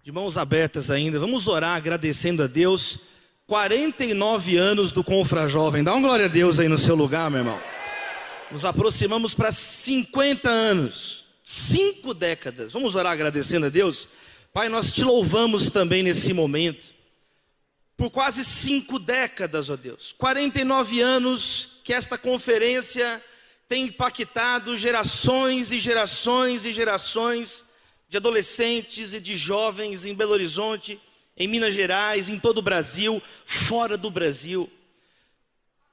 De mãos abertas ainda, vamos orar agradecendo a Deus. 49 anos do Confrajovem, dá uma glória a Deus aí no seu lugar, meu irmão. Nos aproximamos para 50 anos, 5 décadas, vamos orar agradecendo a Deus. Pai, nós te louvamos também nesse momento, por quase 5 décadas, ó Deus, 49 anos que esta conferência tem impactado gerações e gerações e gerações de adolescentes e de jovens em Belo Horizonte, em Minas Gerais, em todo o Brasil, fora do Brasil.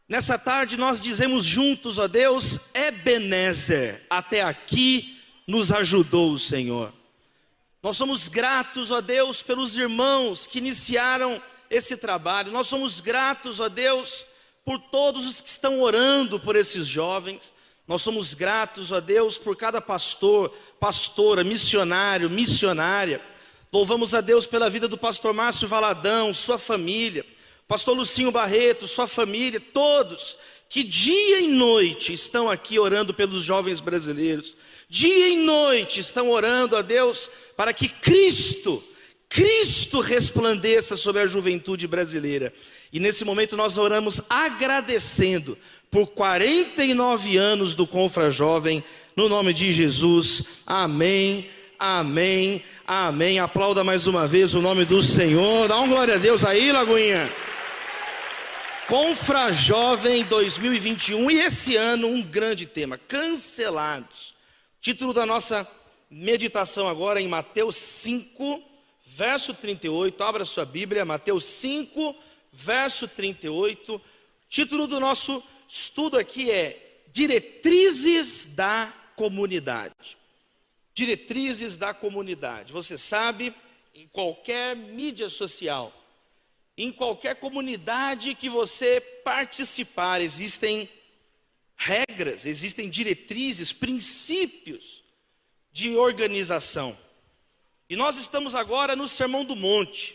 Nessa tarde nós dizemos juntos, ó Deus, Ebenezer, até aqui nos ajudou o Senhor. Nós somos gratos, ó Deus, pelos irmãos que iniciaram esse trabalho. Nós somos gratos, ó Deus, por todos os que estão orando por esses jovens. Nós somos gratos, ó Deus, por cada pastor, pastora, missionário, missionária. Louvamos a Deus pela vida do pastor Márcio Valadão, sua família, pastor Lucinho Barreto, sua família, todos que dia e noite estão aqui orando pelos jovens brasileiros. Dia e noite estão orando a Deus para que Cristo resplandeça sobre a juventude brasileira. E nesse momento nós oramos agradecendo por 49 anos do Confrajovem, no nome de Jesus, amém, amém, amém. Aplauda mais uma vez o nome do Senhor, dá uma glória a Deus aí, Lagoinha. Confrajovem 2021, e esse ano um grande tema, cancelados. Título da nossa meditação agora em Mateus 5, verso 38, abra sua Bíblia, Mateus 5, verso 38, título do nosso estudo aqui é Diretrizes da Comunidade. Diretrizes da comunidade. Você sabe, em qualquer mídia social, em qualquer comunidade que você participar, existem regras, existem diretrizes, princípios de organização. E nós estamos agora no Sermão do Monte,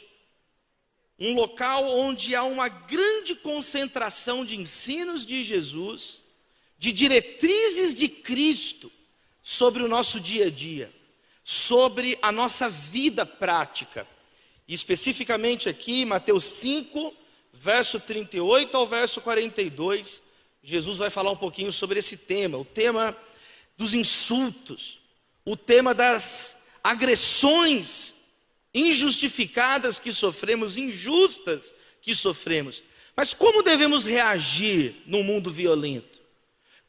um local onde há uma grande concentração de ensinos de Jesus, de diretrizes de Cristo sobre o nosso dia a dia, sobre a nossa vida prática. E especificamente aqui, Mateus 5, verso 38 ao verso 42, Jesus vai falar um pouquinho sobre esse tema, o tema dos insultos, o tema das agressões injustificadas que sofremos, injustas que sofremos. Mas como devemos reagir num mundo violento?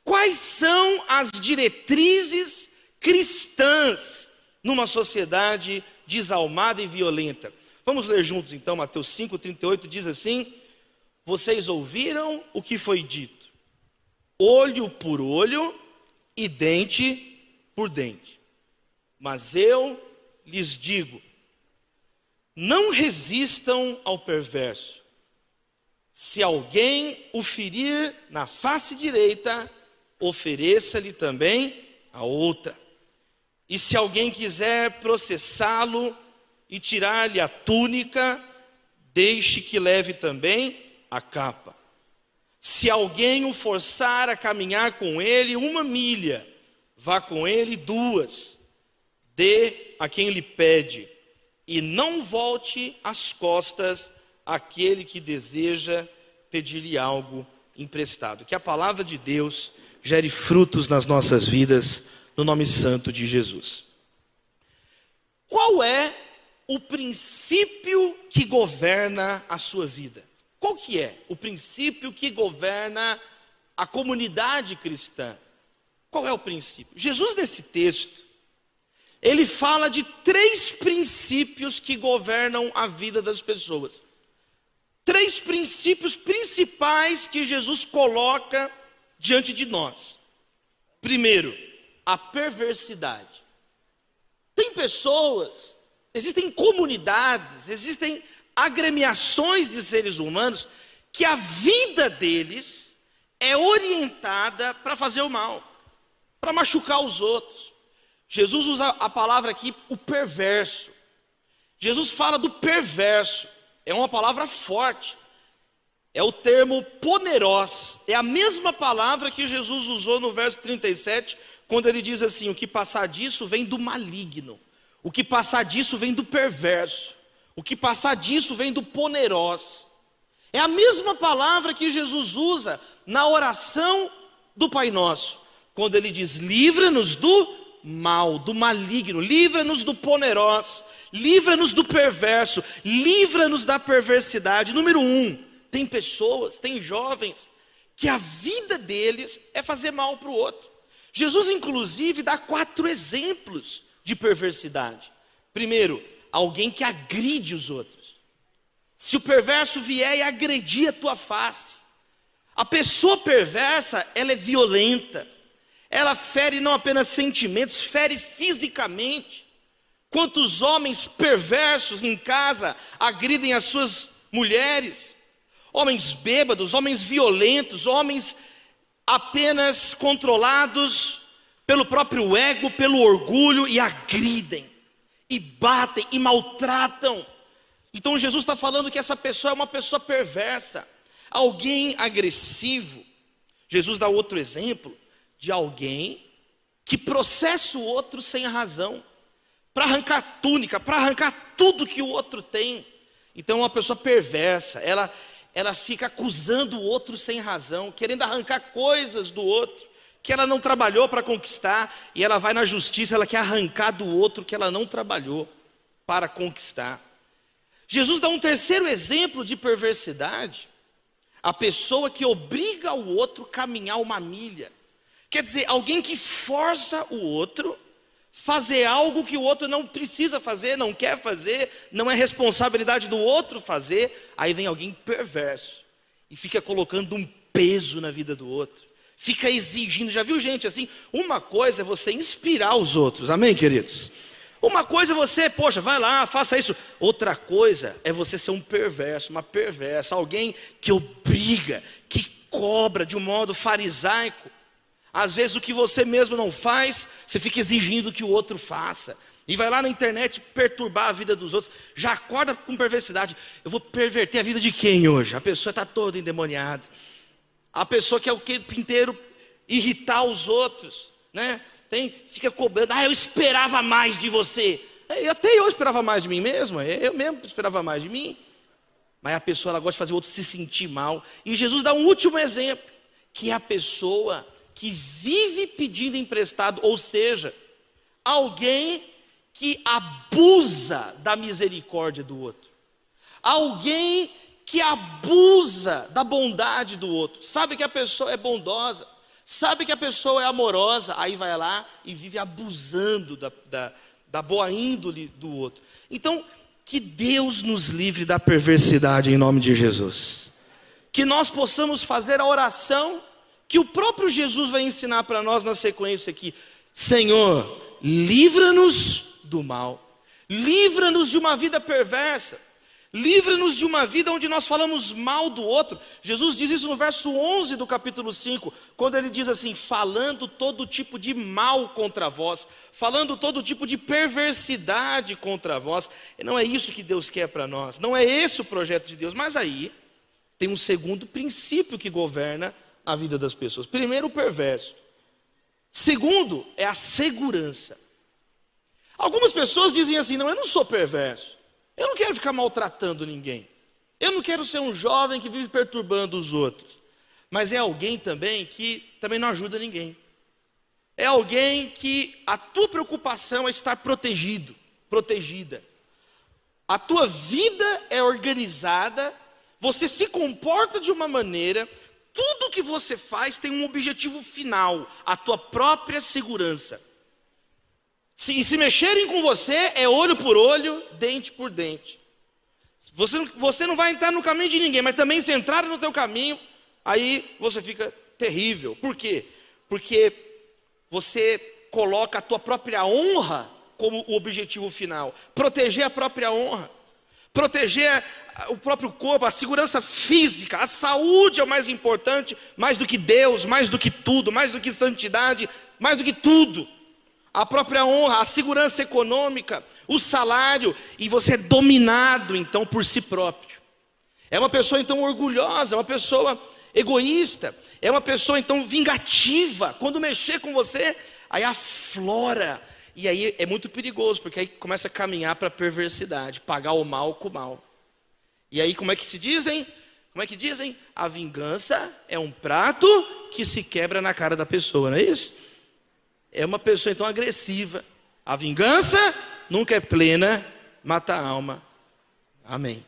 Quais são as diretrizes cristãs numa sociedade desalmada e violenta? Vamos ler juntos então, Mateus 5,38 diz assim: vocês ouviram o que foi dito, olho por olho e dente por dente. Mas eu lhes digo, não resistam ao perverso. Se alguém o ferir na face direita, ofereça-lhe também a outra. E se alguém quiser processá-lo e tirar-lhe a túnica, deixe que leve também a capa. Se alguém o forçar a caminhar com ele 1 milha, vá com ele 2. Dê a quem lhe pede, e não volte as costas àquele que deseja pedir-lhe algo emprestado. Que a palavra de Deus gere frutos nas nossas vidas, no nome santo de Jesus. Qual é o princípio que governa a sua vida? Qual que é o princípio que governa a comunidade cristã? Qual é o princípio? Jesus, nesse texto, ele fala de 3 princípios que governam a vida das pessoas. 3 princípios principais que Jesus coloca diante de nós. Primeiro, a perversidade. Tem pessoas, existem comunidades, existem agremiações de seres humanos que a vida deles é orientada para fazer o mal, para machucar os outros. Jesus usa a palavra aqui, o perverso. Jesus fala do perverso, é uma palavra forte. É o termo poneros, é a mesma palavra que Jesus usou no verso 37, quando ele diz assim, o que passar disso vem do maligno. O que passar disso vem do perverso. O que passar disso vem do poneros. É a mesma palavra que Jesus usa na oração do Pai Nosso, quando ele diz: livra-nos do mal, do maligno, livra-nos do poneros, livra-nos do perverso, livra-nos da perversidade. Número 1, tem pessoas, tem jovens, que a vida deles é fazer mal para o outro. Jesus inclusive dá 4 exemplos de perversidade. Primeiro, alguém que agride os outros. Se o perverso vier e agredir a tua face, a pessoa perversa, ela é violenta, ela fere não apenas sentimentos, fere fisicamente. Quantos homens perversos em casa agridem as suas mulheres? Homens bêbados, homens violentos, homens apenas controlados pelo próprio ego, pelo orgulho, e agridem, e batem, e maltratam. Então Jesus está falando que essa pessoa é uma pessoa perversa, alguém agressivo. Jesus dá outro exemplo de alguém que processa o outro sem razão, para arrancar túnica, para arrancar tudo que o outro tem. Então uma pessoa perversa, ela fica acusando o outro sem razão, querendo arrancar coisas do outro que ela não trabalhou para conquistar, e ela vai na justiça, ela quer arrancar do outro que ela não trabalhou para conquistar. Jesus dá um terceiro exemplo de perversidade: a pessoa que obriga o outro a caminhar uma milha. Quer dizer, alguém que força o outro fazer algo que o outro não precisa fazer, não quer fazer, não é responsabilidade do outro fazer. Aí vem alguém perverso e fica colocando um peso na vida do outro, fica exigindo. Já viu gente assim? Uma coisa é você inspirar os outros, amém, queridos? Uma coisa é você, poxa, vai lá, faça isso. Outra coisa é você ser um perverso, uma perversa, alguém que obriga, que cobra de um modo farisaico. Às vezes o que você mesmo não faz, você fica exigindo que o outro faça. E vai lá na internet perturbar a vida dos outros. Já acorda com perversidade. Eu vou perverter a vida de quem hoje? A pessoa está toda endemoniada. A pessoa que é o tempo inteiro irritar os outros, né? Fica cobrando: eu esperava mais de você. Até eu esperava mais de mim mesmo, eu mesmo esperava mais de mim. Mas a pessoa, ela gosta de fazer o outro se sentir mal. E Jesus dá um último exemplo, que é a pessoa que vive pedindo emprestado, ou seja, alguém que abusa da misericórdia do outro, alguém que abusa da bondade do outro, sabe que a pessoa é bondosa, sabe que a pessoa é amorosa, aí vai lá e vive abusando da boa índole do outro. Então, que Deus nos livre da perversidade em nome de Jesus. Que nós possamos fazer a oração que o próprio Jesus vai ensinar para nós na sequência aqui: Senhor, livra-nos do mal, livra-nos de uma vida perversa, livra-nos de uma vida onde nós falamos mal do outro. Jesus diz isso no verso 11 do capítulo 5, quando ele diz assim: falando todo tipo de mal contra vós, falando todo tipo de perversidade contra vós. E não é isso que Deus quer para nós, não é esse o projeto de Deus. Mas aí tem um segundo princípio que governa a vida das pessoas. Primeiro, o perverso. Segundo, é a segurança. Algumas pessoas dizem assim: não, eu não sou perverso, eu não quero ficar maltratando ninguém, eu não quero ser um jovem que vive perturbando os outros. Mas é alguém também que também não ajuda ninguém. É alguém que a tua preocupação é estar protegido, protegida. A tua vida é organizada, você se comporta de uma maneira, tudo que você faz tem um objetivo final: a tua própria segurança. Se mexerem com você, é olho por olho, dente por dente. Você não vai entrar no caminho de ninguém, mas também se entrar no teu caminho, aí você fica terrível. Por quê? Porque você coloca a tua própria honra como o objetivo final. Proteger a própria honra, proteger o próprio corpo, a segurança física, a saúde é o mais importante, mais do que Deus, mais do que tudo, mais do que santidade, mais do que tudo. A própria honra, a segurança econômica, o salário, e você é dominado então por si próprio. É uma pessoa então orgulhosa, é uma pessoa egoísta, é uma pessoa então vingativa. Quando mexer com você, aí aflora E aí é muito perigoso, porque aí começa a caminhar para a perversidade, pagar o mal com o mal. E aí como é que se dizem? Como é que dizem? A vingança é um prato que se quebra na cara da pessoa, não é isso? É uma pessoa então agressiva. A vingança nunca é plena, mata a alma. Amém.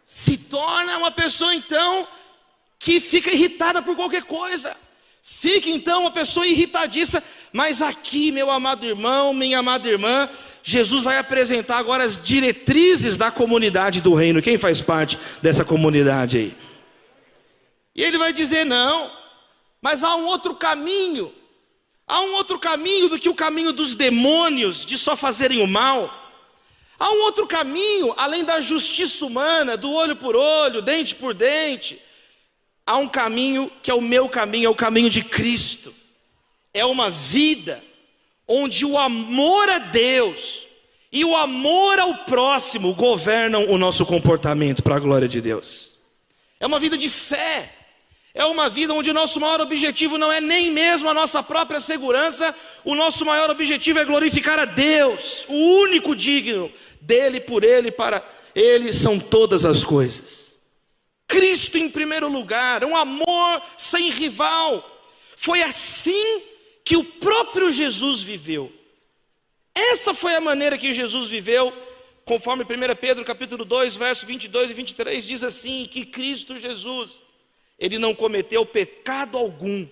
Se torna uma pessoa então que fica irritada por qualquer coisa. Fica então uma pessoa irritadiça. Mas aqui, meu amado irmão, minha amada irmã, Jesus vai apresentar agora as diretrizes da comunidade do reino. Quem faz parte dessa comunidade aí? E ele vai dizer: não, mas há um outro caminho. Há um outro caminho do que o caminho dos demônios, de só fazerem o mal. Há um outro caminho, além da justiça humana, do olho por olho, dente por dente. Há um caminho que é o meu caminho, é o caminho de Cristo. É uma vida onde o amor a Deus e o amor ao próximo governam o nosso comportamento para a glória de Deus. É uma vida de fé. É uma vida onde o nosso maior objetivo não é nem mesmo a nossa própria segurança. O nosso maior objetivo é glorificar a Deus, o único digno. Dele, por Ele, para Ele são todas as coisas. Cristo em primeiro lugar, um amor sem rival. Foi assim que o próprio Jesus viveu. Essa foi a maneira que Jesus viveu, conforme 1 Pedro capítulo 2, verso 22 e 23, diz assim, que Cristo Jesus, Ele não cometeu pecado algum,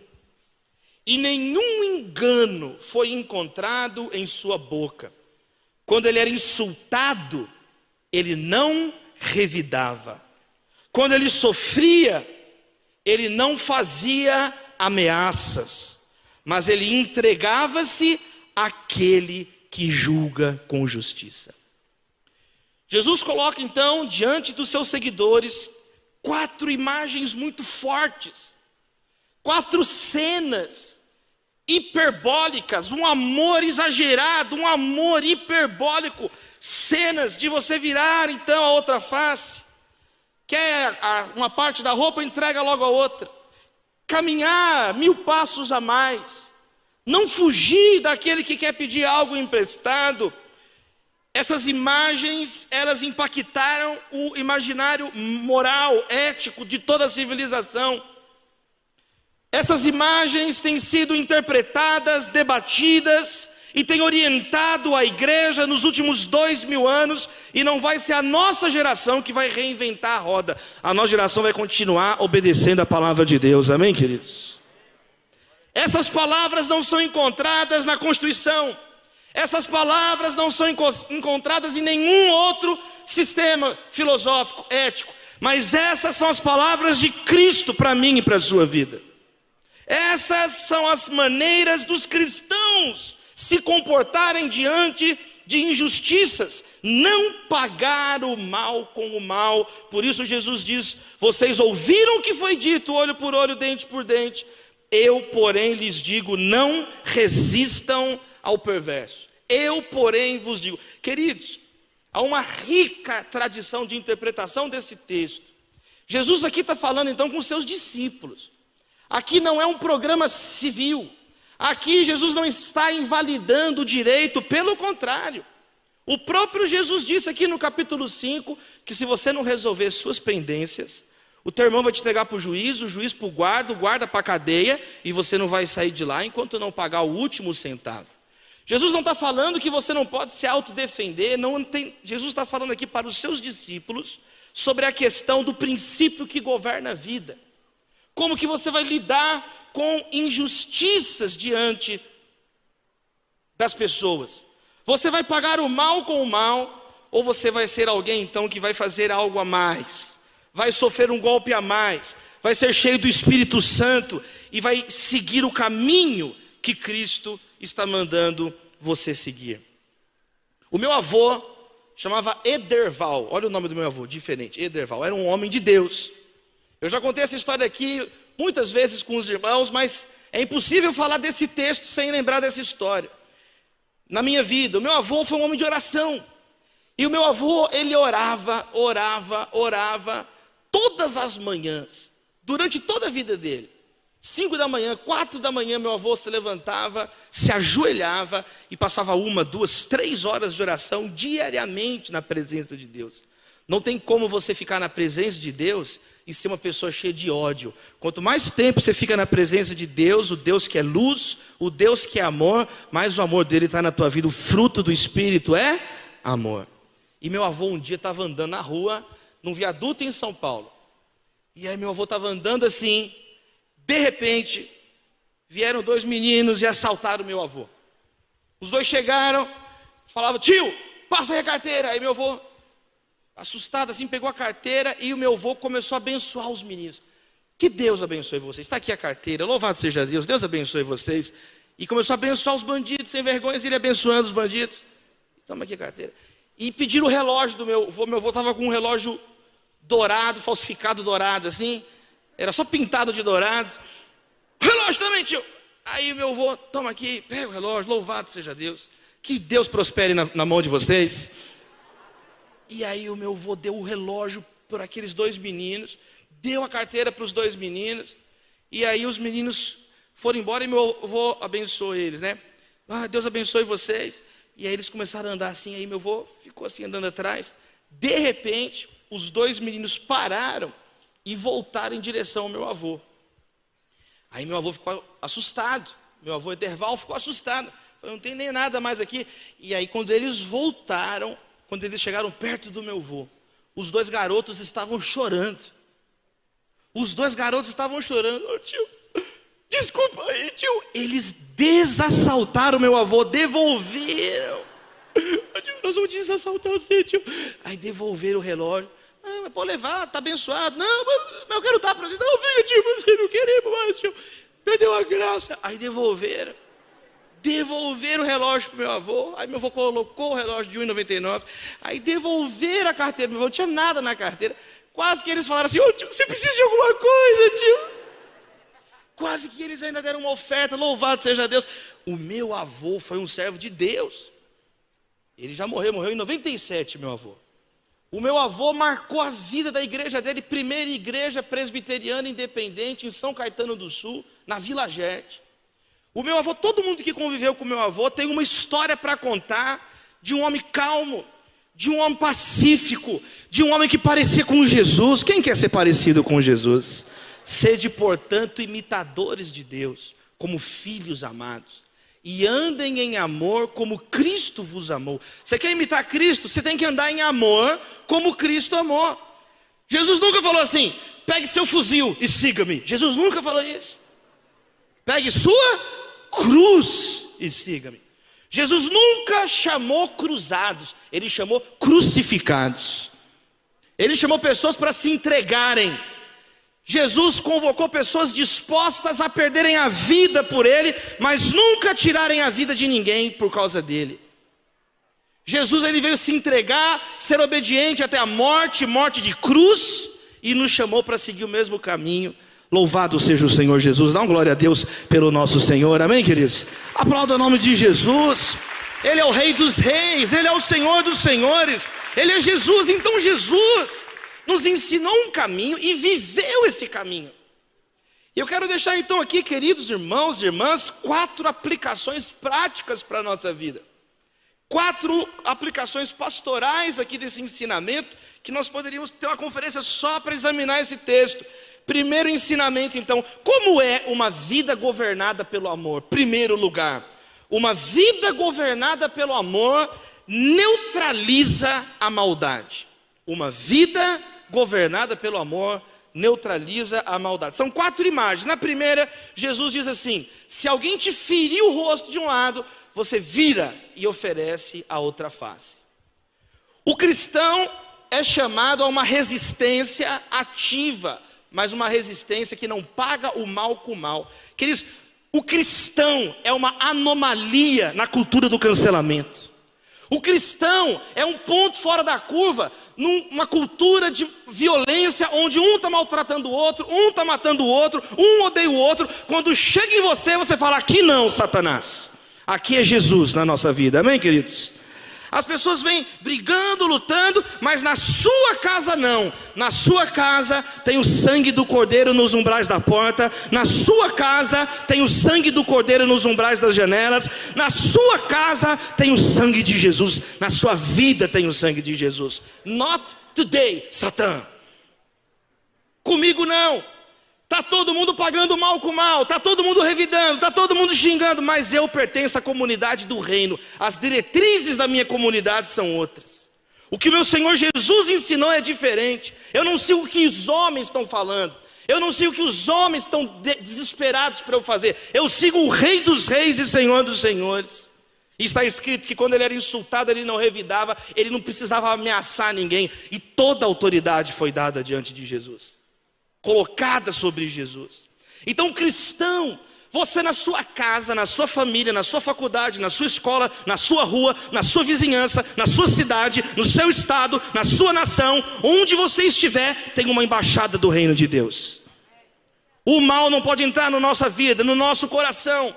e nenhum engano foi encontrado em sua boca. Quando Ele era insultado, Ele não revidava. Quando Ele sofria, Ele não fazia ameaças, mas Ele entregava-se àquele que julga com justiça. Jesus coloca então diante dos seus seguidores 4 imagens muito fortes, 4 cenas hiperbólicas, um amor exagerado, um amor hiperbólico, cenas de você virar então a outra face, quer uma parte da roupa, entrega logo a outra, caminhar 1000 passos a mais, não fugir daquele que quer pedir algo emprestado. Essas imagens, elas impactaram o imaginário moral, ético de toda a civilização. Essas imagens têm sido interpretadas, debatidas e têm orientado a igreja nos últimos 2000 anos, e não vai ser a nossa geração que vai reinventar a roda. A nossa geração vai continuar obedecendo a palavra de Deus, amém, queridos? Essas palavras não são encontradas na Constituição. Essas palavras não são encontradas em nenhum outro sistema filosófico, ético. Mas essas são as palavras de Cristo para mim e para a sua vida. Essas são as maneiras dos cristãos se comportarem diante de injustiças. Não pagar o mal com o mal. Por isso Jesus diz: vocês ouviram o que foi dito, olho por olho, dente por dente. Eu, porém, lhes digo, não resistam ao perverso. Eu, porém, vos digo. Queridos, há uma rica tradição de interpretação desse texto. Jesus aqui está falando então com seus discípulos. Aqui não é um programa civil. Aqui Jesus não está invalidando o direito, pelo contrário. O próprio Jesus disse aqui no capítulo 5, que se você não resolver suas pendências, o teu irmão vai te entregar para o juiz para o guarda para a cadeia, e você não vai sair de lá enquanto não pagar o último centavo. Jesus não está falando que você não pode se autodefender, Jesus está falando aqui para os seus discípulos sobre a questão do princípio que governa a vida. Como que você vai lidar com injustiças diante das pessoas? Você vai pagar o mal com o mal, ou você vai ser alguém então que vai fazer algo a mais? Vai sofrer um golpe a mais, vai ser cheio do Espírito Santo e vai seguir o caminho que Cristo está mandando você seguir. O meu avô chamava Ederval, olha o nome do meu avô, diferente, Ederval, era um homem de Deus. Eu já contei essa história aqui muitas vezes com os irmãos, mas é impossível falar desse texto sem lembrar dessa história. Na minha vida, o meu avô foi um homem de oração, e o meu avô, ele orava, todas as manhãs, durante toda a vida dele. 5 da manhã, 4 da manhã, meu avô se levantava, se ajoelhava e passava 1, 2, 3 horas de oração diariamente na presença de Deus. Não tem como você ficar na presença de Deus e ser uma pessoa cheia de ódio. Quanto mais tempo você fica na presença de Deus, o Deus que é luz, o Deus que é amor, mais o amor dele está na tua vida. O fruto do Espírito é amor. E meu avô um dia estava andando na rua, num viaduto em São Paulo. E aí meu avô estava andando assim, de repente, vieram 2 meninos e assaltaram meu avô. Os 2 chegaram, falavam: tio, passa aí a carteira. Aí meu avô, assustado assim, pegou a carteira e o meu avô começou a abençoar os meninos. Que Deus abençoe vocês. Está aqui a carteira, louvado seja Deus, Deus abençoe vocês. E começou a abençoar os bandidos, sem vergonha, ele abençoando os bandidos. Toma aqui a carteira. E pediram o relógio do meu avô estava com um relógio dourado, falsificado dourado assim, era só pintado de dourado. Relógio também, tio. Aí meu avô, toma aqui, pega o relógio, louvado seja Deus. Que Deus prospere na mão de vocês. E aí o meu avô deu o relógio para aqueles 2 meninos, deu a carteira para os 2 meninos, e aí os meninos foram embora e meu avô abençoou eles, né? Deus abençoe vocês. E aí eles começaram a andar assim, aí meu avô ficou assim andando atrás. De repente, os 2 meninos pararam e voltaram em direção ao meu avô. Aí meu avô ficou assustado, meu avô Ederval ficou assustado. Falei: não tem nem nada mais aqui. E aí quando eles voltaram, quando eles chegaram perto do meu avô, os 2 garotos estavam chorando. Os 2 garotos estavam chorando. Tio, desculpa aí, tio. Eles desassaltaram meu avô, devolveram. Tio, nós vamos desassaltar você, tio. Aí devolveram o relógio. Não, mas pode levar, está abençoado. Não, mas eu quero dar para você. Não, fica, tio, você não queremos mais, tio. Perdeu a graça. Aí devolveram o relógio para o meu avô. Aí meu avô colocou o relógio de R$1,99. Aí devolveram a carteira. Meu avô não tinha nada na carteira. Quase que eles falaram assim: tio, você precisa de alguma coisa, tio. Quase que eles ainda deram uma oferta. Louvado seja Deus. O meu avô foi um servo de Deus. Ele já morreu em 97, meu avô. O meu avô marcou a vida da igreja dele, primeira igreja presbiteriana independente em São Caetano do Sul, na Vila Gerte. O meu avô, todo mundo que conviveu com o meu avô tem uma história para contar de um homem calmo, de um homem pacífico, de um homem que parecia com Jesus. Quem quer ser parecido com Jesus? Sede, portanto, imitadores de Deus, como filhos amados, e andem em amor como Cristo vos amou. Você quer imitar Cristo? Você tem que andar em amor como Cristo amou. Jesus nunca falou assim: pegue seu fuzil e siga-me. Jesus nunca falou isso. Pegue sua cruz e siga-me. Jesus nunca chamou cruzados, ele chamou crucificados. Ele chamou pessoas para se entregarem. Jesus convocou pessoas dispostas a perderem a vida por ele, mas nunca tirarem a vida de ninguém por causa dele. Jesus, ele veio se entregar, ser obediente até a morte de cruz, e nos chamou para seguir o mesmo caminho. Louvado seja o Senhor Jesus. Dá uma glória a Deus pelo nosso Senhor, amém, queridos? Aplauda o nome de Jesus. Ele é o Rei dos Reis, ele é o Senhor dos Senhores, ele é Jesus. Então Jesus nos ensinou um caminho e viveu esse caminho. E eu quero deixar então aqui, queridos irmãos e irmãs, 4 aplicações práticas para a nossa vida. 4 aplicações pastorais aqui desse ensinamento, que nós poderíamos ter uma conferência só para examinar esse texto. Primeiro ensinamento então: como é uma vida governada pelo amor? Primeiro lugar, uma vida governada pelo amor neutraliza a maldade. Uma vida governada pelo amor neutraliza a maldade. São 4 imagens. Na primeira, Jesus diz assim: se alguém te ferir o rosto de um lado, você vira e oferece a outra face. O cristão é chamado a uma resistência ativa, mas uma resistência que não paga o mal com o mal. Queridos, o cristão é uma anomalia na cultura do cancelamento. O cristão é um ponto fora da curva, numa cultura de violência, onde um está maltratando o outro, um está matando o outro, um odeia o outro. Quando chega em você, você fala: aqui não, Satanás, aqui é Jesus na nossa vida, amém, queridos? As pessoas vêm brigando, lutando, mas na sua casa não. Na sua casa tem o sangue do Cordeiro nos umbrais da porta. Na sua casa tem o sangue do Cordeiro nos umbrais das janelas. Na sua casa tem o sangue de Jesus. Na sua vida tem o sangue de Jesus. Not today, Satã. Comigo não. Está todo mundo pagando mal com mal, está todo mundo revidando, está todo mundo xingando, mas eu pertenço à comunidade do reino. As diretrizes da minha comunidade são outras. O que o meu Senhor Jesus ensinou é diferente. Eu não sei o que os homens estão falando, eu não sei o que os homens estão desesperados para eu fazer. Eu sigo o Rei dos Reis e Senhor dos Senhores. E está escrito que quando ele era insultado, ele não revidava, ele não precisava ameaçar ninguém, e toda a autoridade foi dada diante de Jesus, colocada sobre Jesus. Então, cristão, você na sua casa, na sua família, na sua faculdade, na sua escola, na sua rua, na sua vizinhança, na sua cidade, no seu estado, na sua nação, onde você estiver, tem uma embaixada do reino de Deus. O mal não pode entrar na nossa vida, no nosso coração.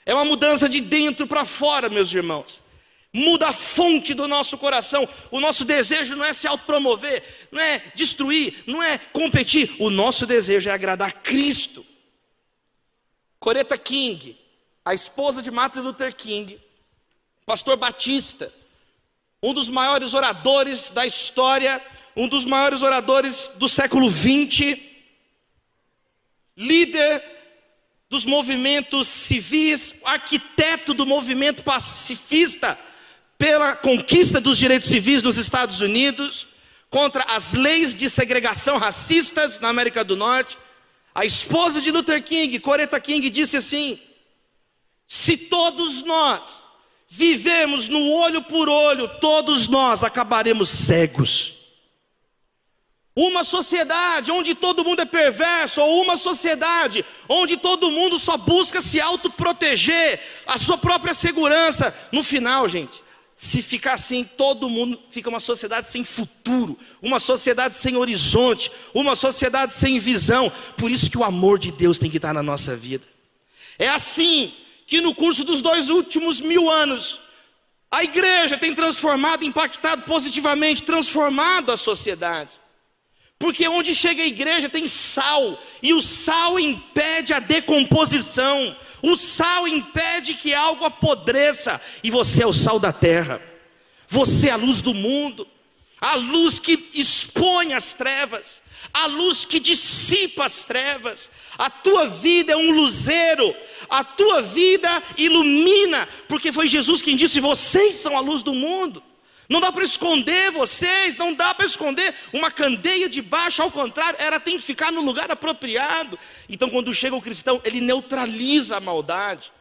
É uma mudança de dentro para fora, meus irmãos. Muda a fonte do nosso coração. O nosso desejo não é se autopromover, não é destruir, não é competir. O nosso desejo é agradar Cristo. Coretta King, a esposa de Martin Luther King, pastor batista, um dos maiores oradores da história, um dos maiores oradores do século 20, líder dos movimentos civis, arquiteto do movimento pacifista pela conquista dos direitos civis nos Estados Unidos, contra as leis de segregação racistas na América do Norte. A esposa de Luther King, Coretta King, disse assim: se todos nós vivemos no olho por olho, todos nós acabaremos cegos. Uma sociedade onde todo mundo é perverso, ou uma sociedade onde todo mundo só busca se autoproteger, a sua própria segurança, no final, gente, se ficar assim, todo mundo fica uma sociedade sem futuro, uma sociedade sem horizonte, uma sociedade sem visão. Por isso que o amor de Deus tem que estar na nossa vida. É assim que no curso dos 2 últimos 1000 anos, a igreja tem transformado, impactado positivamente, transformado a sociedade. Porque onde chega a igreja tem sal, e o sal impede a decomposição, o sal impede que algo apodreça, e você é o sal da terra, você é a luz do mundo, a luz que expõe as trevas, a luz que dissipa as trevas. A tua vida é um luzeiro, a tua vida ilumina, porque foi Jesus quem disse: vocês são a luz do mundo. Não dá para esconder vocês, não dá para esconder uma candeia de baixo, ao contrário, ela tem que ficar no lugar apropriado. Então, quando chega o cristão, ele neutraliza a maldade.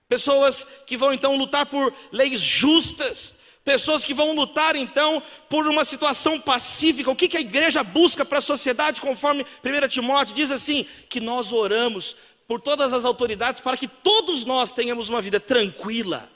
Pessoas que vão então lutar por leis justas, pessoas que vão lutar então por uma situação pacífica. O que a igreja busca para a sociedade, conforme 1 Timóteo diz assim, que nós oramos por todas as autoridades para que todos nós tenhamos uma vida tranquila,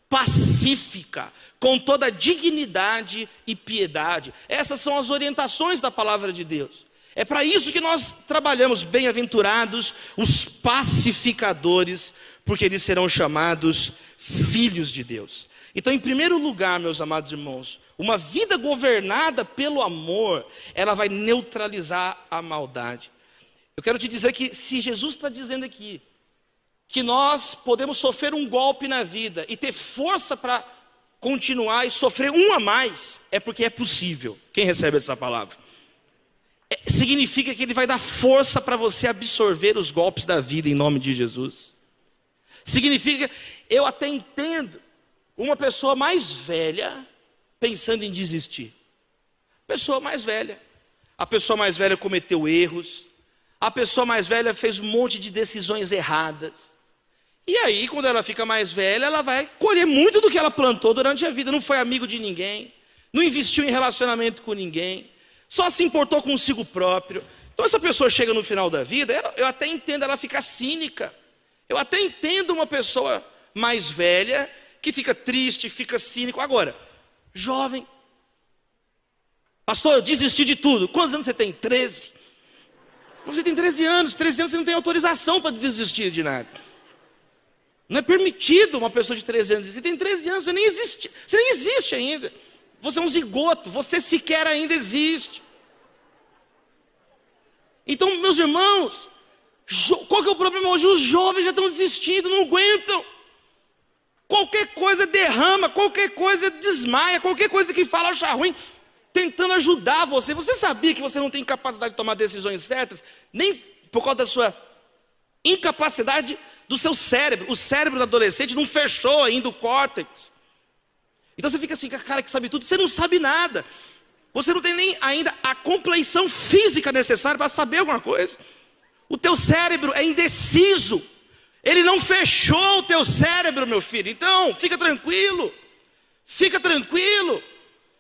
pacífica, com toda dignidade e piedade. Essas são as orientações da palavra de Deus. É para isso que nós trabalhamos. Bem-aventurados os pacificadores, porque eles serão chamados filhos de Deus. Então, em primeiro lugar, meus amados irmãos, uma vida governada pelo amor, ela vai neutralizar a maldade. Eu quero te dizer que se Jesus está dizendo aqui que nós podemos sofrer um golpe na vida e ter força para continuar e sofrer um a mais, é porque é possível. Quem recebe essa palavra? Significa que Ele vai dar força para você absorver os golpes da vida em nome de Jesus. Significa, eu até entendo uma pessoa mais velha pensando em desistir. Pessoa mais velha. A pessoa mais velha cometeu erros. A pessoa mais velha fez um monte de decisões erradas. E aí, quando ela fica mais velha, ela vai colher muito do que ela plantou durante a vida. Não foi amigo de ninguém, não investiu em relacionamento com ninguém, só se importou consigo próprio. Então essa pessoa chega no final da vida, eu até entendo ela ficar cínica. Eu até entendo uma pessoa mais velha que fica triste, fica cínico. Agora, jovem, pastor, eu desisti de tudo. Quantos anos você tem? 13. Você tem 13 anos, 13 anos você não tem autorização para desistir de nada. Não é permitido uma pessoa de 13 anos. Você tem 13 anos, você nem existe ainda. Você é um zigoto, você sequer ainda existe. Então, meus irmãos, qual que é o problema hoje? Os jovens já estão desistindo, não aguentam. Qualquer coisa derrama, qualquer coisa desmaia, qualquer coisa que fala acha ruim, tentando ajudar você. Você sabia que você não tem capacidade de tomar decisões certas, nem por causa da sua incapacidade do seu cérebro. O cérebro do adolescente não fechou ainda o córtex. Então você fica assim, cara que sabe tudo, você não sabe nada. Você não tem nem ainda a compleição física necessária para saber alguma coisa. O teu cérebro é indeciso. Ele não fechou o teu cérebro, meu filho. Então, fica tranquilo. Fica tranquilo.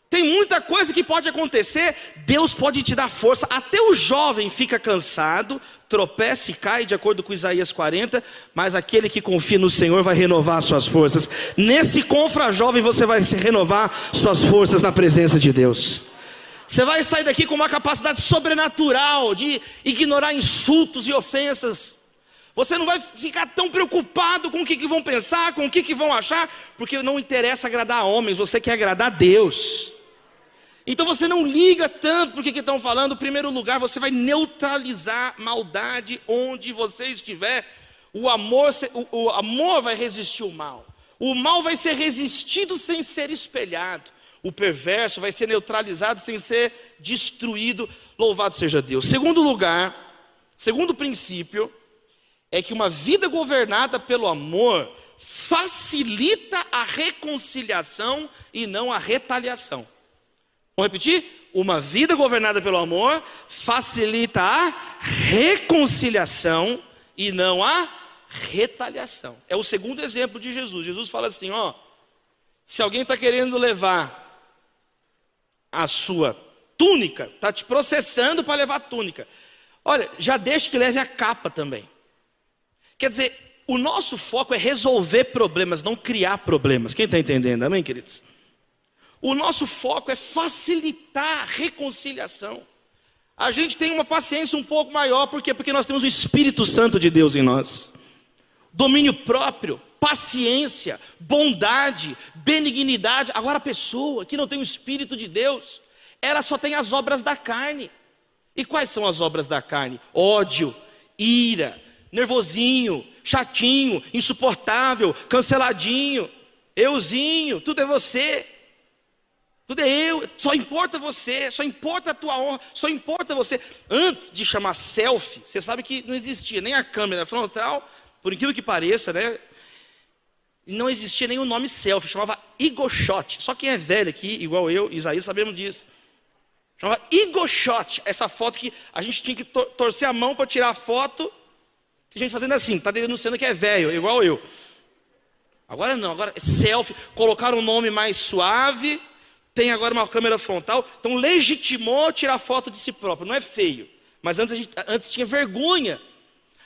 Tem muita coisa que pode acontecer. Deus pode te dar força. Até o jovem fica cansado, tropeça e cai, de acordo com Isaías 40. Mas aquele que confia no Senhor vai renovar suas forças. Nesse confra jovem você vai renovar suas forças na presença de Deus. Você vai sair daqui com uma capacidade sobrenatural de ignorar insultos e ofensas. Você não vai ficar tão preocupado com o que vão pensar, com o que vão achar, porque não interessa agradar homens, você quer agradar a Deus. Então você não liga tanto para o que estão falando. Em primeiro lugar, você vai neutralizar maldade onde você estiver. O amor vai resistir o mal. O mal vai ser resistido sem ser espelhado. O perverso vai ser neutralizado sem ser destruído. Louvado seja Deus. Segundo lugar, segundo princípio, é que uma vida governada pelo amor facilita a reconciliação e não a retaliação. Vamos repetir? Uma vida governada pelo amor facilita a reconciliação e não a retaliação. É o segundo exemplo de Jesus. Jesus fala assim, ó, se alguém está querendo levar a sua túnica, está te processando para levar a túnica, olha, já deixa que leve a capa também. Quer dizer, o nosso foco é resolver problemas, não criar problemas. Quem está entendendo, amém, queridos? O nosso foco é facilitar a reconciliação. A gente tem uma paciência um pouco maior, por quê? Porque nós temos o Espírito Santo de Deus em nós. Domínio próprio, paciência, bondade, benignidade. Agora a pessoa que não tem o Espírito de Deus, ela só tem as obras da carne. E quais são as obras da carne? Ódio, ira, nervosinho, chatinho, insuportável, canceladinho, euzinho, tudo é você, tudo é eu, só importa você, só importa a tua honra, só importa você. Antes de chamar selfie, você sabe que não existia nem a câmera frontal, por incrível que pareça, né? Não existia nem o nome selfie, chamava Eagle-Shot. Só quem é velho aqui, igual eu, Isaías, sabemos disso. Chamava Eagle-Shot, essa foto que a gente tinha que torcer a mão para tirar a foto. Tem gente fazendo assim, está denunciando que é velho, igual eu. Agora não, agora é selfie, colocaram um nome mais suave, tem agora uma câmera frontal, então legitimou tirar foto de si próprio, não é feio. Mas antes tinha vergonha.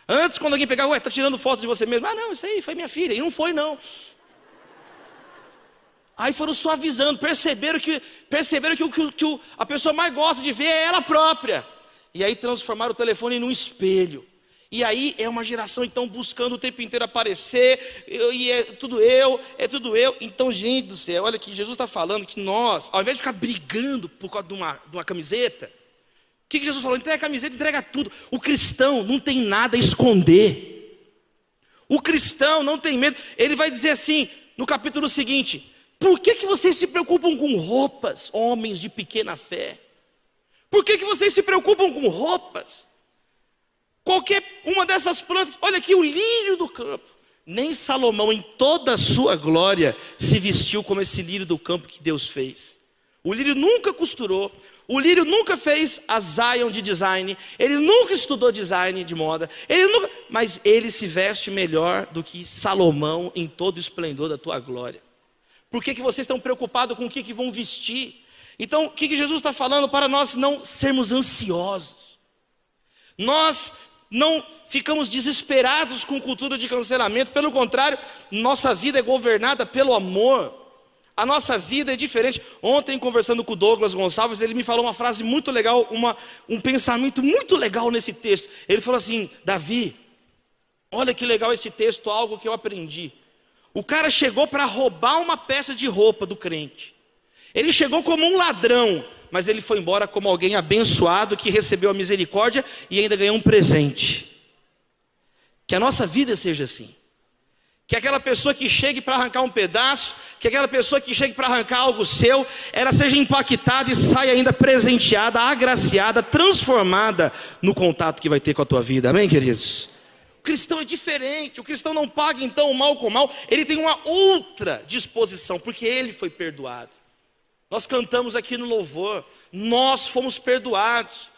Antes, quando alguém pegava, está tirando foto de você mesmo. Ah, não, isso aí foi minha filha, e não foi não. Aí foram suavizando, perceberam que a pessoa mais gosta de ver é ela própria. E aí transformaram o telefone num espelho. E aí é uma geração então buscando o tempo inteiro aparecer, e é tudo eu. Então, gente do céu, olha que Jesus está falando que nós, ao invés de ficar brigando por causa de uma camiseta, o que Jesus falou? Entrega a camiseta, entrega tudo. O cristão não tem nada a esconder. O cristão não tem medo. Ele vai dizer assim, no capítulo seguinte, por que vocês se preocupam com roupas, homens de pequena fé? Por que vocês se preocupam com roupas? Qualquer uma dessas plantas, olha aqui o lírio do campo. Nem Salomão em toda a sua glória se vestiu como esse lírio do campo que Deus fez. O lírio nunca costurou, o lírio nunca fez a Zion de design, ele nunca estudou design de moda, mas ele se veste melhor do que Salomão em todo o esplendor da tua glória. Por que vocês estão preocupados com o que vão vestir? Então, o que Jesus está falando para nós não sermos ansiosos? Nós não ficamos desesperados com cultura de cancelamento, pelo contrário, nossa vida é governada pelo amor. A nossa vida é diferente. Ontem, conversando com o Douglas Gonçalves, ele me falou uma frase muito legal, um pensamento muito legal nesse texto. Ele falou assim: Davi, Olha que legal esse texto, algo que eu aprendi. O cara chegou para roubar uma peça de roupa do crente. Ele chegou como um ladrão, mas ele foi embora como alguém abençoado que recebeu a misericórdia e ainda ganhou um presente. Que a nossa vida seja assim. Que aquela pessoa que chegue para arrancar um pedaço, que aquela pessoa que chegue para arrancar algo seu, ela seja impactada e saia ainda presenteada, agraciada, transformada no contato que vai ter com a tua vida. Amém, queridos? O cristão é diferente, o cristão não paga então o mal com o mal, ele tem uma outra disposição, porque ele foi perdoado. Nós cantamos aqui no louvor, nós fomos perdoados,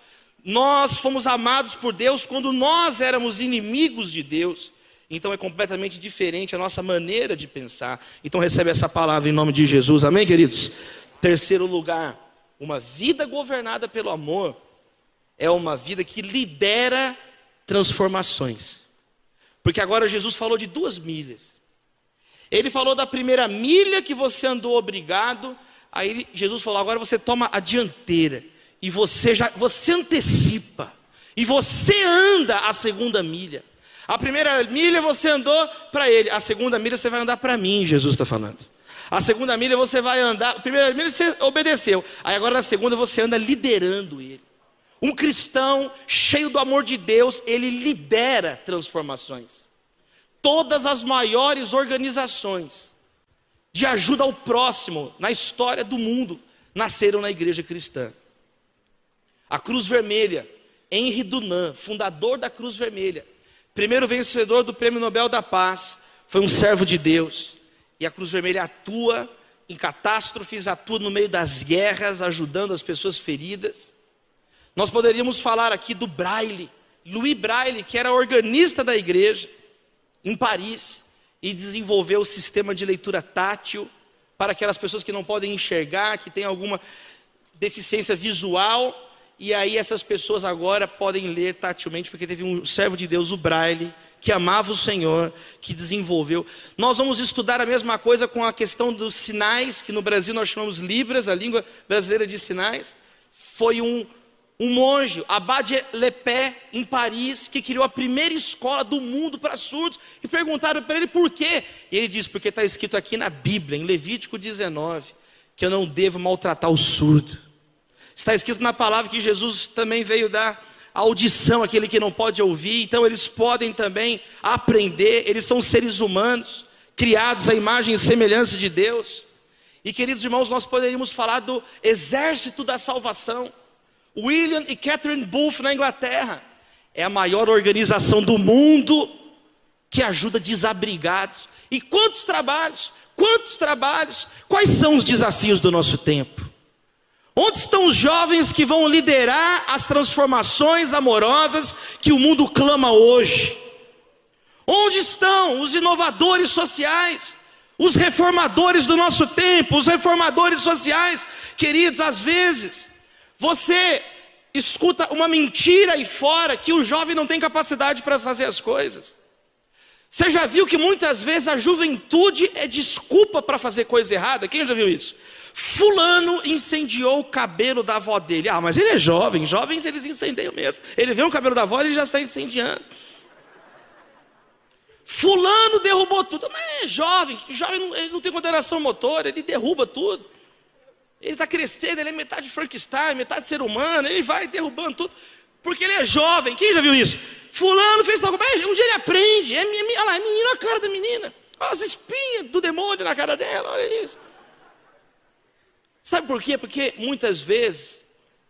nós fomos amados por Deus quando nós éramos inimigos de Deus. Então é completamente diferente a nossa maneira de pensar. Então recebe essa palavra em nome de Jesus, amém, queridos? Terceiro lugar, uma vida governada pelo amor é uma vida que lidera transformações. Porque agora Jesus falou de 2 milhas. Ele falou da primeira milha que você andou obrigado. Aí Jesus falou, agora você toma a dianteira. E você antecipa. E você anda a segunda milha. A primeira milha você andou para ele. A segunda milha você vai andar para mim, Jesus está falando. A segunda milha você vai andar. A primeira milha você obedeceu. Aí agora na segunda você anda liderando ele. Um cristão cheio do amor de Deus, ele lidera transformações. Todas as maiores organizações de ajuda ao próximo na história do mundo nasceram na igreja cristã. A Cruz Vermelha, Henri Dunant, fundador da Cruz Vermelha, primeiro vencedor do Prêmio Nobel da Paz, foi um servo de Deus. E a Cruz Vermelha atua em catástrofes, atua no meio das guerras, ajudando as pessoas feridas. Nós poderíamos falar aqui do Braille, Louis Braille, que era organista da igreja em Paris e desenvolveu o sistema de leitura tátil para aquelas pessoas que não podem enxergar, que têm alguma deficiência visual, e aí essas pessoas agora podem ler tatilmente, porque teve um servo de Deus, o Braille, que amava o Senhor, que desenvolveu. Nós vamos estudar a mesma coisa com a questão dos sinais, que no Brasil nós chamamos Libras, a língua brasileira de sinais. Foi um monge, Abade Lepé, em Paris, que criou a primeira escola do mundo para surdos, e perguntaram para ele por quê, e ele disse, porque está escrito aqui na Bíblia, em Levítico 19, que eu não devo maltratar o surdo. Está escrito na palavra que Jesus também veio dar audição àquele que não pode ouvir, então eles podem também aprender, eles são seres humanos, criados à imagem e semelhança de Deus. E queridos irmãos, nós poderíamos falar do exército da salvação. William e Catherine Booth na Inglaterra, é a maior organização do mundo que ajuda desabrigados. E quantos trabalhos, quais são os desafios do nosso tempo? Onde estão os jovens que vão liderar as transformações amorosas que o mundo clama hoje? Onde estão os inovadores sociais, os reformadores do nosso tempo, os reformadores sociais? Queridos, às vezes você escuta uma mentira aí fora, que o jovem não tem capacidade para fazer as coisas. Você já viu que muitas vezes a juventude é desculpa para fazer coisa errada? Quem já viu isso? Fulano incendiou o cabelo da avó dele. Ah, mas ele é jovem, jovens eles incendeiam mesmo. Ele vê um cabelo da avó e ele já está incendiando. Fulano derrubou tudo, mas é jovem, ele não tem coordenação motora, ele derruba tudo. Ele está crescendo, ele é metade Frankenstein, metade ser humano, ele vai derrubando tudo, porque ele é jovem. Quem já viu isso? Fulano fez tal coisa, um dia ele aprende, olha lá, é menino, a cara da menina, olha as espinhas do demônio na cara dela, olha isso. Sabe por quê? Porque muitas vezes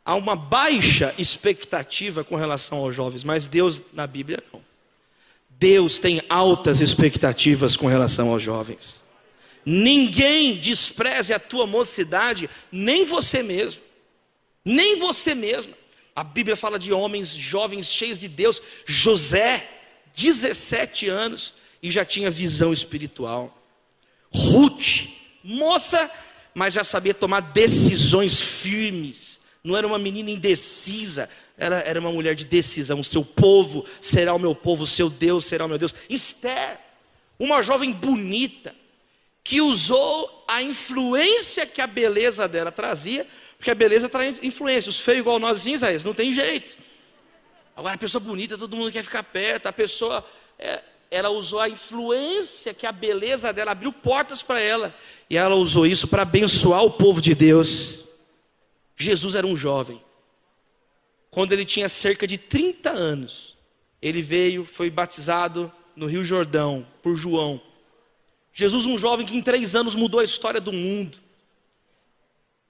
há uma baixa expectativa com relação aos jovens, mas Deus na Bíblia não. Deus tem altas expectativas com relação aos jovens. Ninguém despreze a tua mocidade, nem você mesmo, nem você mesma. A Bíblia fala de homens jovens cheios de Deus. José, 17 anos e já tinha visão espiritual. Ruth, moça, mas já sabia tomar decisões firmes. Não era uma menina indecisa, era uma mulher de decisão. O seu povo será o meu povo, o seu Deus será o meu Deus. Esther, uma jovem bonita, que usou a influência que a beleza dela trazia, porque a beleza traz influência. Os feios igual nós, Isaías, não tem jeito. Agora a pessoa bonita, todo mundo quer ficar perto. A pessoa ela usou a influência, que a beleza dela abriu portas para ela, e ela usou isso para abençoar o povo de Deus. Jesus era um jovem. Quando ele tinha cerca de 30 anos, ele veio, foi batizado no Rio Jordão, por João. Jesus, um jovem que em 3 anos mudou a história do mundo.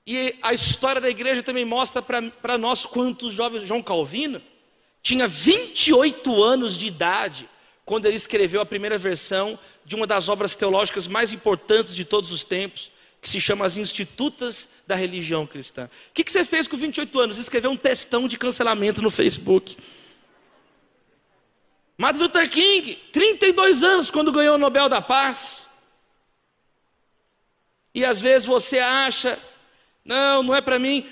E a história da igreja também mostra para nós quantos jovens. João Calvino tinha 28 anos de idade quando ele escreveu a primeira versão de uma das obras teológicas mais importantes de todos os tempos, que se chama As Institutas da Religião Cristã. O que você fez com 28 anos? Escreveu um textão de cancelamento no Facebook. Martin Luther King, 32 anos quando ganhou o Nobel da Paz. E às vezes você acha, não é para mim.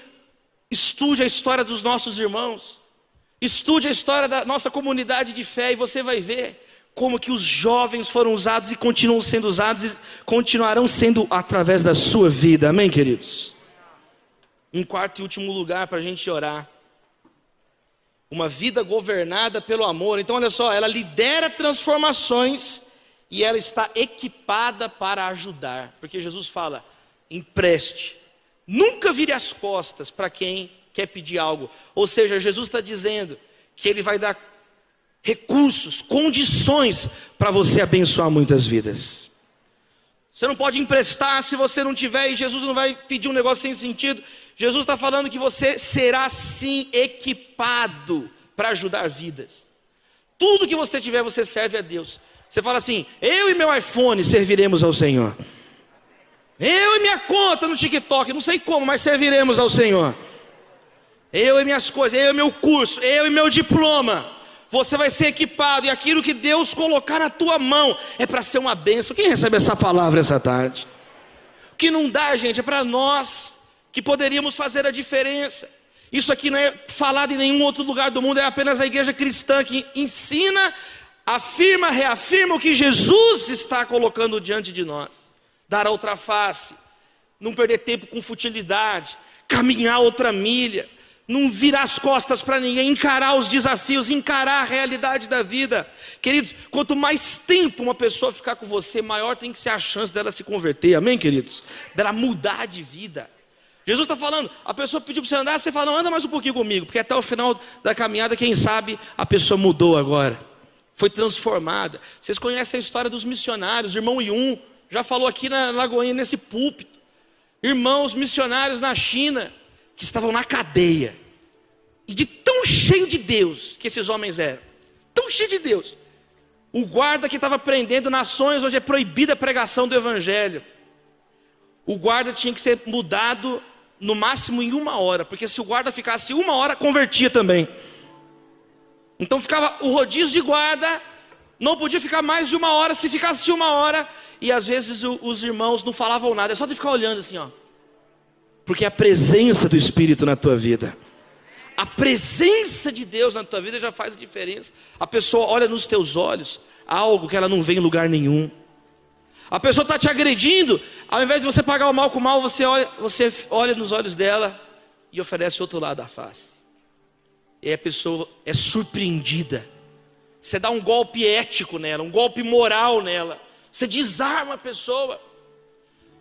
Estude a história dos nossos irmãos. Estude a história da nossa comunidade de fé e você vai ver como que os jovens foram usados e continuam sendo usados e continuarão sendo através da sua vida. Amém, queridos? Em quarto e último lugar para a gente orar. Uma vida governada pelo amor. Então olha só, ela lidera transformações e ela está equipada para ajudar. Porque Jesus fala, empreste. Nunca vire as costas para quem quer pedir algo. Ou seja, Jesus está dizendo que Ele vai dar recursos, condições para você abençoar muitas vidas. Você não pode emprestar se você não tiver, e Jesus não vai pedir um negócio sem sentido. Jesus está falando que você será sim equipado para ajudar vidas. Tudo que você tiver, você serve a Deus. Você fala assim, eu e meu iPhone serviremos ao Senhor. Eu e minha conta no TikTok, não sei como, mas serviremos ao Senhor. Eu e minhas coisas, eu e meu curso, eu e meu diploma. Você vai ser equipado, e aquilo que Deus colocar na tua mão é para ser uma bênção. Quem recebe essa palavra essa tarde? O que não dá, gente, é para nós que poderíamos fazer a diferença. Isso aqui não é falado em nenhum outro lugar do mundo, é apenas a igreja cristã que ensina, afirma, reafirma o que Jesus está colocando diante de nós. Dar a outra face, não perder tempo com futilidade, caminhar outra milha, não virar as costas para ninguém, encarar os desafios, encarar a realidade da vida. Queridos, quanto mais tempo uma pessoa ficar com você, maior tem que ser a chance dela se converter, amém, queridos? Dela mudar de vida. Jesus está falando, a pessoa pediu para você andar, você fala, não, anda mais um pouquinho comigo, porque até o final da caminhada, quem sabe, a pessoa mudou agora, foi transformada. Vocês conhecem a história dos missionários, irmão Yun, já falou aqui na Lagoinha, nesse púlpito. Irmãos missionários na China, que estavam na cadeia, e de tão cheio de Deus que esses homens eram, tão cheio de Deus, o guarda que estava prendendo nações onde é proibida a pregação do evangelho, o guarda tinha que ser mudado no máximo em 1 hora, porque se o guarda ficasse 1 hora, convertia também. Então ficava o rodízio de guarda, não podia ficar mais de 1 hora, se ficasse 1 hora, e às vezes os irmãos não falavam nada, é só de ficar olhando assim, ó. Porque é a presença do Espírito na tua vida, a presença de Deus na tua vida já faz a diferença. A pessoa olha nos teus olhos algo que ela não vê em lugar nenhum. A pessoa está te agredindo, ao invés de você pagar o mal com o mal, você olha nos olhos dela e oferece outro lado da face. E a pessoa é surpreendida. Você dá um golpe ético nela, um golpe moral nela. Você desarma a pessoa.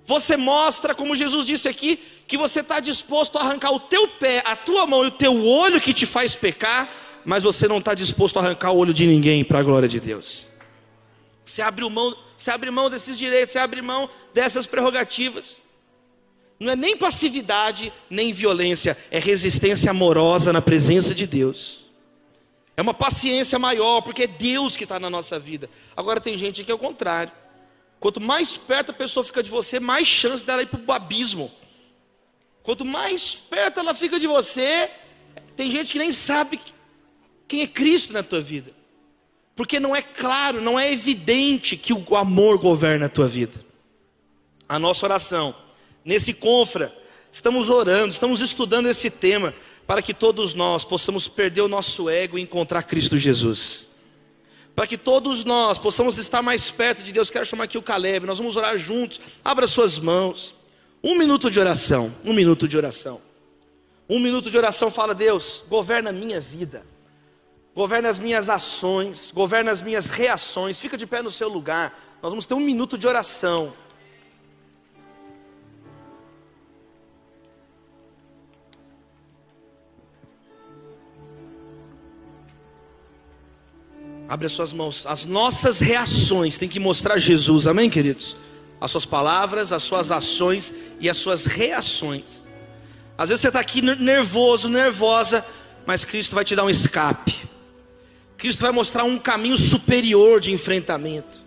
Você mostra, como Jesus disse aqui, que você está disposto a arrancar o teu pé, a tua mão e o teu olho que te faz pecar, mas você não está disposto a arrancar o olho de ninguém para a glória de Deus. Você abre mão desses direitos, você abre mão dessas prerrogativas. Não é nem passividade, nem violência, é resistência amorosa na presença de Deus. É uma paciência maior, porque é Deus que está na nossa vida. Agora tem gente que é o contrário. Quanto mais perto a pessoa fica de você, mais chance dela ir para o abismo. Quanto mais perto ela fica de você, tem gente que nem sabe quem é Cristo na tua vida. Porque não é claro, não é evidente que o amor governa a tua vida. A nossa oração, nesse confra, estamos orando, estamos estudando esse tema, para que todos nós possamos perder o nosso ego e encontrar Cristo Jesus. Para que todos nós possamos estar mais perto de Deus. Quero chamar aqui o Caleb, nós vamos orar juntos. Abra suas mãos. 1 minuto de oração, 1 minuto de oração. 1 minuto de oração, fala: Deus, governa a minha vida. governa as minhas ações, governa as minhas reações. Fica de pé no seu lugar. Nós vamos ter um minuto de oração. Abre as suas mãos. As nossas reações têm que mostrar Jesus, amém, queridos? As suas palavras, as suas ações e as suas reações. Às vezes você está aqui nervoso, nervosa, mas Cristo vai te dar um escape. Cristo vai mostrar um caminho superior de enfrentamento.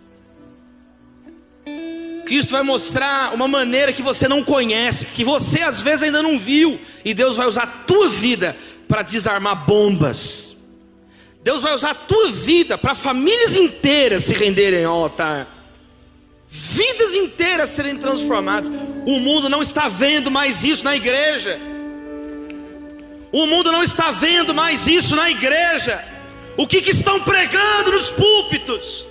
Cristo vai mostrar uma maneira que você não conhece, que você às vezes ainda não viu. E Deus vai usar a tua vida para desarmar bombas. Deus vai usar a tua vida para famílias inteiras se renderem ao altar. Vidas inteiras serem transformadas. O mundo não está vendo mais isso na igreja. O mundo não está vendo mais isso na igreja. O que estão pregando nos púlpitos?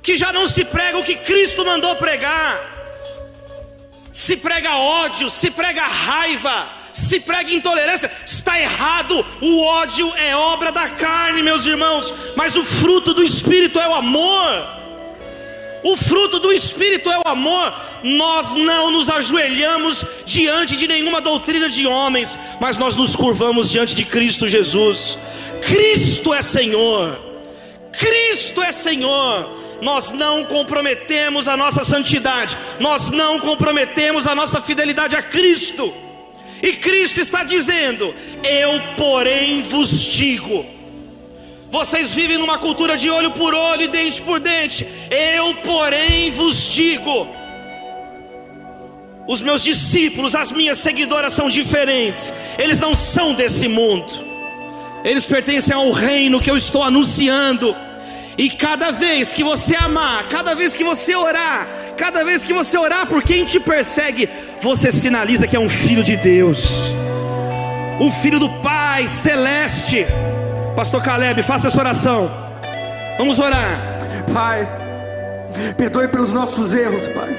Que já não se prega o que Cristo mandou pregar. Se prega ódio, se prega raiva, se prega intolerância. Está errado. O ódio é obra da carne, meus irmãos. Mas o fruto do Espírito é o amor. O fruto do Espírito é o amor. Nós não nos ajoelhamos diante de nenhuma doutrina de homens, mas nós nos curvamos diante de Cristo Jesus. Cristo é Senhor. Cristo é Senhor. Nós não comprometemos a nossa santidade, nós não comprometemos a nossa fidelidade a Cristo. E Cristo está dizendo: eu porém vos digo. Vocês vivem numa cultura de olho por olho e dente por dente. Eu porém vos digo. Os meus discípulos, as minhas seguidoras são diferentes. Eles não são desse mundo. Eles pertencem ao reino que eu estou anunciando. E cada vez que você amar, cada vez que você orar, cada vez que você orar por quem te persegue, você sinaliza que é um filho de Deus, um filho do Pai Celeste. Pastor Caleb, faça essa oração. Vamos orar. Pai, perdoe pelos nossos erros, Pai.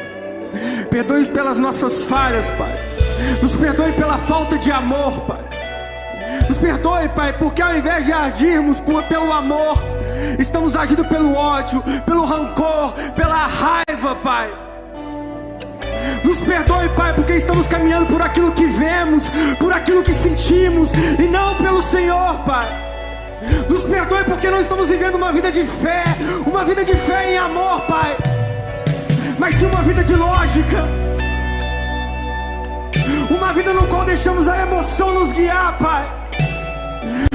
Perdoe pelas nossas falhas, Pai. Nos perdoe pela falta de amor, Pai. Nos perdoe, Pai, porque ao invés de agirmos pelo amor, estamos agindo pelo ódio, pelo rancor, pela raiva, Pai. Nos perdoe, Pai, porque estamos caminhando por aquilo que vemos, por aquilo que sentimos, e não pelo Senhor, Pai. Nos perdoe porque não estamos vivendo uma vida de fé em amor, Pai, mas sim uma vida de lógica, uma vida no qual deixamos a emoção nos guiar, Pai.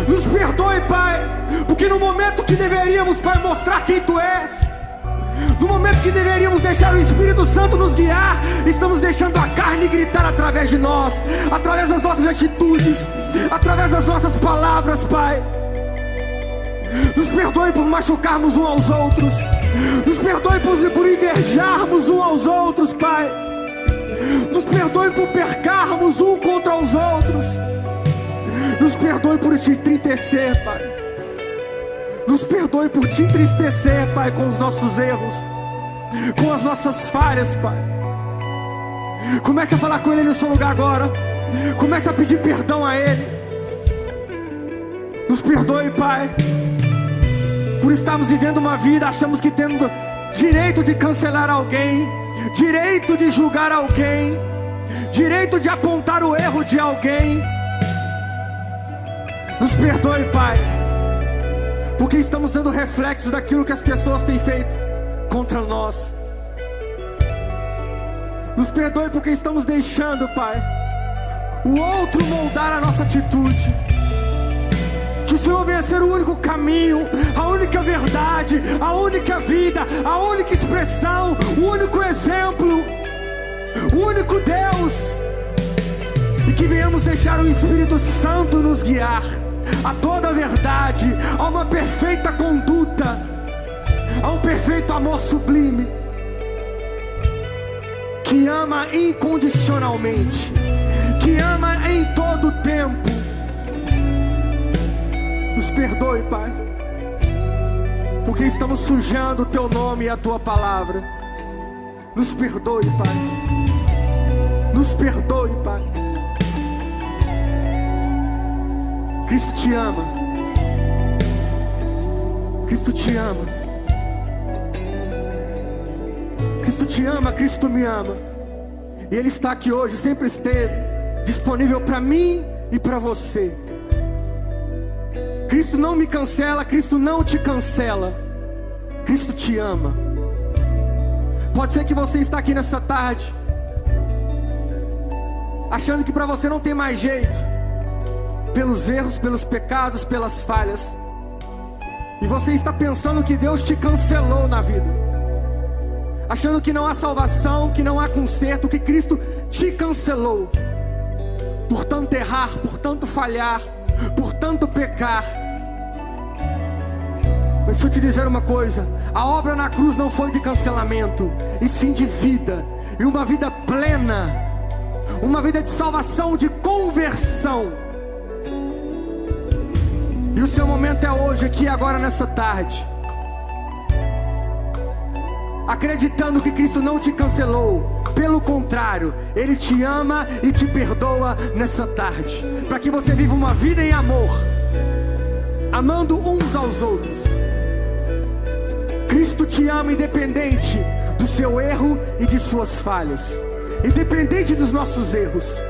Nos perdoe, Pai, porque no momento que deveríamos, Pai, mostrar quem Tu és, no momento que deveríamos deixar o Espírito Santo nos guiar, estamos deixando a carne gritar através de nós, através das nossas atitudes, através das nossas palavras, Pai. Nos perdoe por machucarmos uns aos outros. Nos perdoe por invejarmos uns aos outros, Pai. Nos perdoe por pecarmos uns contra os outros. Nos perdoe por te entristecer, Pai. Nos perdoe por te entristecer, Pai, com os nossos erros, com as nossas falhas, Pai. Comece a falar com Ele no seu lugar agora. Comece a pedir perdão a Ele. Nos perdoe, Pai, por estarmos vivendo uma vida, achamos que temos direito de cancelar alguém, direito de julgar alguém, direito de apontar o erro de alguém. Nos perdoe, Pai, porque estamos sendo reflexos daquilo que as pessoas têm feito contra nós. Nos perdoe porque estamos deixando, Pai, o outro moldar a nossa atitude. Que o Senhor venha ser o único caminho, a única verdade, a única vida, a única expressão, o único exemplo, o único Deus. E que venhamos deixar o Espírito Santo nos guiar a toda a verdade, a uma perfeita conduta, a um perfeito amor sublime, que ama incondicionalmente, que ama em todo o tempo. Nos perdoe, Pai, porque estamos sujando o Teu nome e a Tua palavra. Nos perdoe, Pai. Nos perdoe, Pai. Cristo te ama. Cristo te ama. Cristo te ama, Cristo me ama. E Ele está aqui hoje, sempre esteve disponível para mim e para você. Cristo não me cancela, Cristo não te cancela. Cristo te ama. Pode ser que você está aqui nessa tarde achando que para você não tem mais jeito, pelos erros, pelos pecados, pelas falhas. E você está pensando que Deus te cancelou na vida, achando que não há salvação, que não há conserto, que Cristo te cancelou por tanto errar, por tanto falhar, por tanto pecar. Mas deixa eu te dizer uma coisa: a obra na cruz não foi de cancelamento, e sim de vida, e uma vida plena, uma vida de salvação, de conversão. E o seu momento é hoje, aqui, agora, nessa tarde, acreditando que Cristo não te cancelou. Pelo contrário, Ele te ama e te perdoa nessa tarde, para que você viva uma vida em amor, amando uns aos outros. Cristo te ama independente do seu erro e de suas falhas, independente dos nossos erros.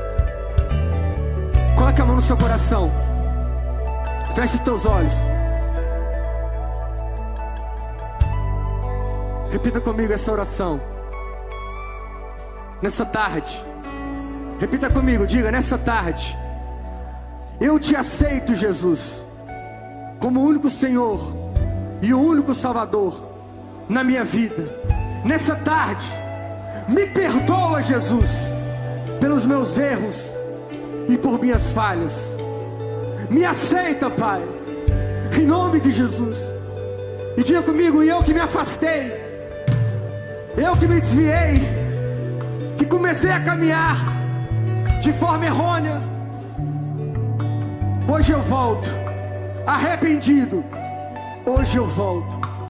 Coloque a mão no seu coração, feche os teus olhos, repita comigo essa oração. Nessa tarde, repita comigo, diga: nessa tarde, eu te aceito, Jesus, como o único Senhor e o único Salvador na minha vida. Nessa tarde, me perdoa, Jesus, pelos meus erros e por minhas falhas. Me aceita, Pai, em nome de Jesus. E diga comigo: e eu que me afastei, eu que me desviei, que comecei a caminhar de forma errônea, hoje eu volto arrependido. Hoje eu volto.